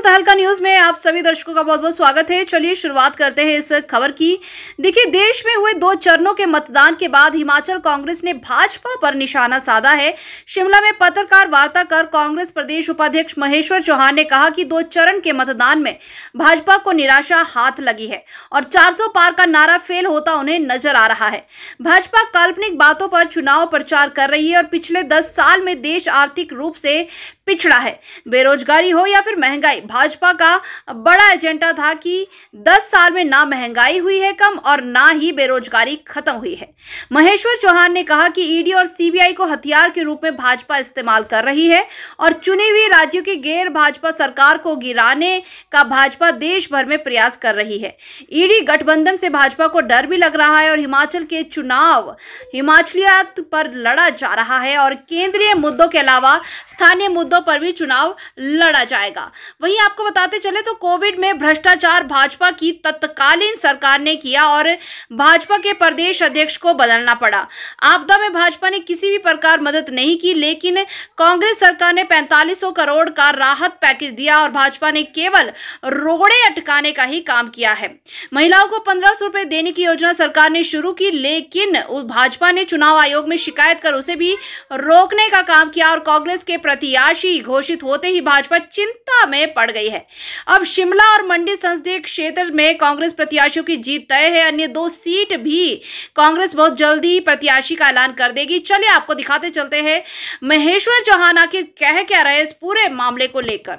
हिमाचल तहलका न्यूज में आप सभी दर्शकों का बहुत बहुत स्वागत है। चलिए शुरुआत करते हैं इस खबर की। देखिए, देश में हुए 2 चरणों के मतदान के बाद हिमाचल कांग्रेस ने भाजपा पर निशाना साधा है। शिमला में पत्रकार वार्ता कर कांग्रेस प्रदेश उपाध्यक्ष महेश्वर चौहान ने कहा कि 2 चरण के मतदान में भाजपा को निराशा हाथ लगी है और 400 पार का नारा फेल होता उन्हें नजर आ रहा है। भाजपा काल्पनिक बातों पर चुनाव प्रचार कर रही है और पिछले 10 साल में देश आर्थिक रूप से पिछड़ा है। बेरोजगारी हो या फिर महंगाई, भाजपा का बड़ा एजेंडा था कि 10 साल में ना महंगाई हुई है कम और ना ही बेरोजगारी खत्म हुई है। महेश्वर चौहान ने कहा कि ईडी और सीबीआई को हथियार के रूप में भाजपा इस्तेमाल कर रही है और चुनी हुई राज्यों की गैर भाजपा सरकार को गिराने का भाजपा देश भर में प्रयास कर रही है। ईडी गठबंधन से भाजपा को डर भी लग रहा है और हिमाचल के चुनाव हिमाचलियत पर लड़ा जा रहा है और केंद्रीय मुद्दों के अलावा स्थानीय मुद्दों पर भी चुनाव लड़ा जाएगा। वहीं आपको बताते चले तो कोविड में भ्रष्टाचार भाजपा की तत्कालीन सरकार ने किया और भाजपा के प्रदेश अध्यक्ष को बदलना पड़ा। आपदा में भाजपा ने किसी भी प्रकार मदद नहीं की, लेकिन कांग्रेस सरकार ने 4500 करोड़ का राहत पैकेज दिया और भाजपा ने केवल रोड़े अटकाने का ही काम किया है। महिलाओं को 1500 रुपए देने की योजना सरकार ने शुरू की, लेकिन भाजपा ने चुनाव आयोग में शिकायत कर उसे भी रोकने का काम किया और कांग्रेस के प्रत्याशी घोषित होते ही भाजपा चिंता में पड़ गई है। अब शिमला और मंडी संसदीय क्षेत्र में कांग्रेस प्रत्याशियों की जीत तय है। अन्य 2 सीट भी कांग्रेस बहुत जल्दी प्रत्याशी का ऐलान कर देगी। चलिए आपको दिखाते चलते हैं महेश्वर चौहान आखिर कह क्या रहे इस पूरे मामले को लेकर।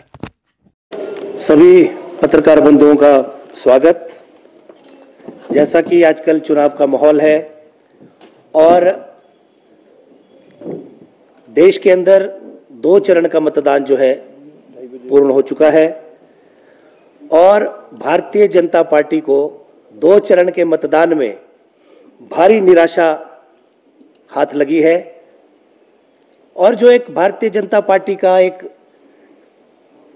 सभी पत्रकार बंधुओं का स्वागत। जैसा कि आजकल चुनाव का माहौल है और देश के अंदर 2 चरण का मतदान जो है पूर्ण हो चुका है और भारतीय जनता पार्टी को 2 चरण के मतदान में भारी निराशा हाथ लगी है। और जो एक भारतीय जनता पार्टी का एक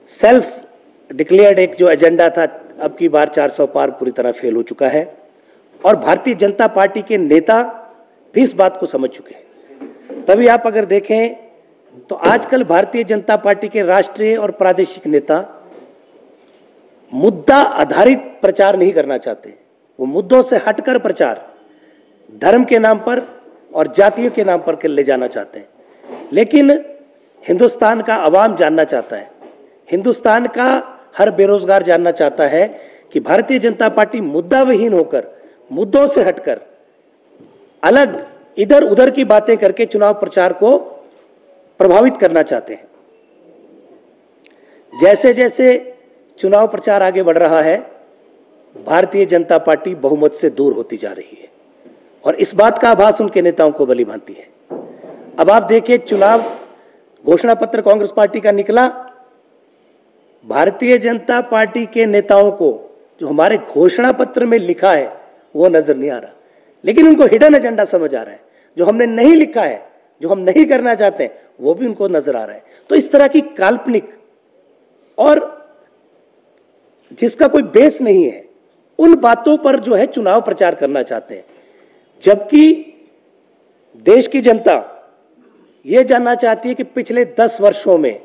सेल्फ डिक्लेयर्ड एक जो एजेंडा था, अब की बार 400 पार पूरी तरह फेल हो चुका है और भारतीय जनता पार्टी के नेता भी इस बात को समझ चुके हैं। तभी आप अगर देखें तो आजकल भारतीय जनता पार्टी के राष्ट्रीय और प्रादेशिक नेता मुद्दा आधारित प्रचार नहीं करना चाहते। वो मुद्दों से हटकर प्रचार धर्म के नाम पर और जातियों के नाम पर ले जाना चाहते हैं। लेकिन हिंदुस्तान का अवाम जानना चाहता है, हिंदुस्तान का हर बेरोजगार जानना चाहता है कि भारतीय जनता पार्टी मुद्दा विहीन होकर, मुद्दों से हटकर अलग इधर उधर की बातें करके चुनाव प्रचार को प्रभावित करना चाहते हैं। जैसे जैसे चुनाव प्रचार आगे बढ़ रहा है, भारतीय जनता पार्टी बहुमत से दूर होती जा रही है और इस बात का आभास उनके नेताओं को भली भांति है। अब आप देखिए, चुनाव घोषणा पत्र कांग्रेस पार्टी का निकला, भारतीय जनता पार्टी के नेताओं को जो हमारे घोषणा पत्र में लिखा है वो नजर नहीं आ रहा, लेकिन उनको हिडन एजेंडा समझ आ रहा है। जो हमने नहीं लिखा है, जो हम नहीं करना चाहते हैं, वो भी उनको नजर आ रहा है। तो इस तरह की काल्पनिक और जिसका कोई बेस नहीं है, उन बातों पर जो है चुनाव प्रचार करना चाहते हैं, जबकि देश की जनता यह जानना चाहती है कि पिछले 10 वर्षों में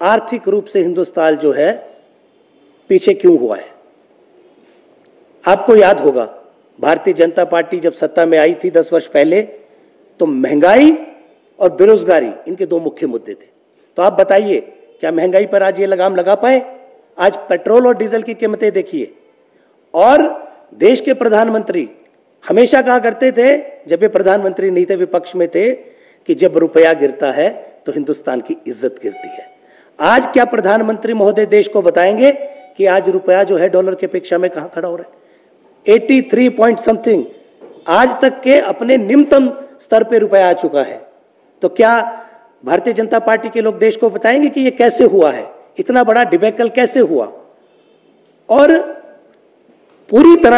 आर्थिक रूप से हिंदुस्तान जो है पीछे क्यों हुआ है। आपको याद होगा, भारतीय जनता पार्टी जब सत्ता में आई थी 10 वर्ष पहले, तो महंगाई और बेरोजगारी इनके 2 मुख्य मुद्दे थे। तो आप बताइए, क्या महंगाई पर आज ये लगाम लगा पाए? आज पेट्रोल और डीजल की कीमतें देखिए। और देश के प्रधानमंत्री हमेशा कहा करते थे, जब ये प्रधानमंत्री नहीं थे, विपक्ष में थे, कि जब रुपया गिरता है तो हिंदुस्तान की इज्जत गिरती है। आज क्या प्रधानमंत्री महोदय देश को बताएंगे कि आज रुपया जो है डॉलर की अपेक्षा में कहां खड़ा हो रहा है? 83 पॉइंट समथिंग आज तक के अपने निम्नतम स्तर पे रुपया आ चुका है। तो क्या भारतीय जनता पार्टी के लोग देश को बताएंगे कि ये कैसे हुआ है, इतना बड़ा डिबेकल कैसे हुआ? और पूरी तरह